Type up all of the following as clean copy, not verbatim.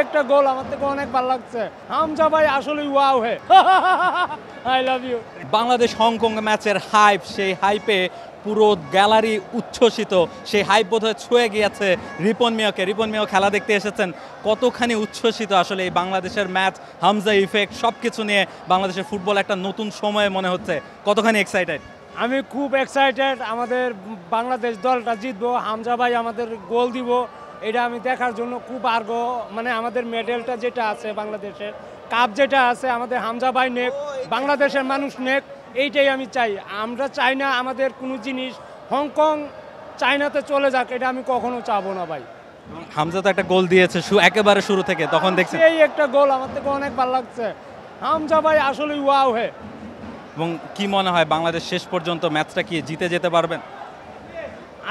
একটা গোল আমার থেকে অনেক ভালো লাগছে। হামজা ভাই আসলে ওয়াও হে। I love you. Bangladesh Hong Kong ম্যাচের হাইপ, সেই হাইপে পুরো গ্যালারি উচ্ছ্বসিত। সেই হাইপ বোধহয় ছুঁয়ে গিয়েছে রিপন মিয়াকে। রিপন মিয়াও খেলা দেখতে এসেছেন, কতখানি উচ্ছ্বসিত আসলে এই বাংলাদেশের ম্যাচ, হামজা ইফেক্ট সব কিছু নিয়ে বাংলাদেশের ফুটবল একটা নতুন সময়ে মনে হচ্ছে, কতখানি এক্সাইটেড? আমি খুব এক্সাইটেড, আমাদের বাংলাদেশ দলটা জিতবো, হামজা ভাই আমাদের গোল দিব, এটা আমি দেখার জন্য খুব আগ্রহ। মানে আমাদের মেডেলটা যেটা আছে বাংলাদেশের, কাপ যেটা আছে আমাদের হামজা ভাই নেক, বাংলাদেশের মানুষ নেক, এইটাই আমি চাই। আমরা চাই না আমাদের কোনো জিনিস হংকং চায়নাতে চলে যাক, এটা আমি কখনো চাবো না ভাই। হামজা তো একটা গোল দিয়েছে একেবারে শুরু থেকে, তখন দেখছেন এই একটা গোল আমার থেকে অনেক ভালো লাগছে। হামজা ভাই আসলে ওয়াও হে। এবং কি মনে হয় বাংলাদেশ শেষ পর্যন্ত ম্যাচটা কি জিতে যেতে পারবেন?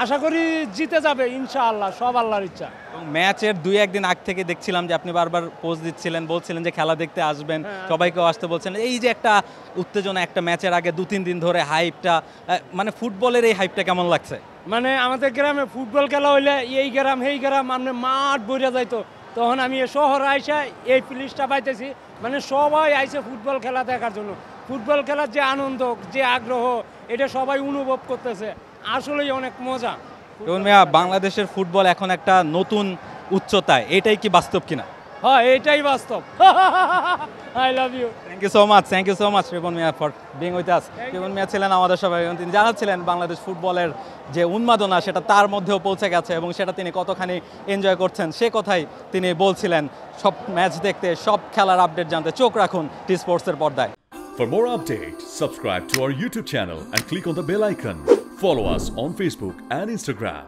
আশা করি জিতে যাবে ইনশাআল্লাহ, সব আল্লাহর ইচ্ছা। এবং ম্যাচের 2-1 দিন আগ থেকে দেখছিলাম যে আপনি বারবার পোস্ট দিচ্ছিলেন, বলছিলেন যে খেলা দেখতে আসবেন, সবাইকেও আসতে বলছেন। এই যে একটা উত্তেজনা, একটা ম্যাচের আগে 2-3 দিন ধরে হাইপটা, মানে ফুটবলের এই হাইপটা কেমন লাগছে? মানে আমাদের গ্রামে ফুটবল খেলা হইলে এই গ্রাম এই গ্রাম মানে মাঠ ভরে যাইতো, তখন আমি শহরে আইসা এই প্লেসটা পাইতেছি, মানে সবাই আইসে ফুটবল খেলা দেখার জন্য। ফুটবল খেলার যে আনন্দ, যে আগ্রহ, এটা সবাই অনুভব করতেছে, আসলেই অনেক মজা। রুহুল মিয়া, বাংলাদেশের ফুটবল এখন একটা নতুন উচ্চতায়, এটাই কি বাস্তব কিনা? হ্যাঁ, এটাই বাস্তব। I love you. Thank you so much Ripon Mia for being with us. Ripon Mia ছিলেন আমাদের সবাই, এবং তিনি জানাচ্ছিলেন বাংলাদেশ ফুটবলের যে উন্মাদনা সেটা তার মধ্যেও পৌঁছে গেছে এবং সেটা তিনি কতখানি এনজয় করছেন সে কথাই তিনি বলছিলেন। সব ম্যাচ দেখতে, সব খেলার আপডেট জানতে চোখ রাখুন টি স্পোর্টসের পর্দায়। For more updates, subscribe to our YouTube channel and click on the bell icon. Follow us on Facebook and Instagram.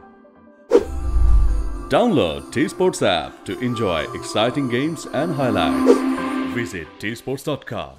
Download T-Sports app to enjoy exciting games and highlights. Visit tsports.com.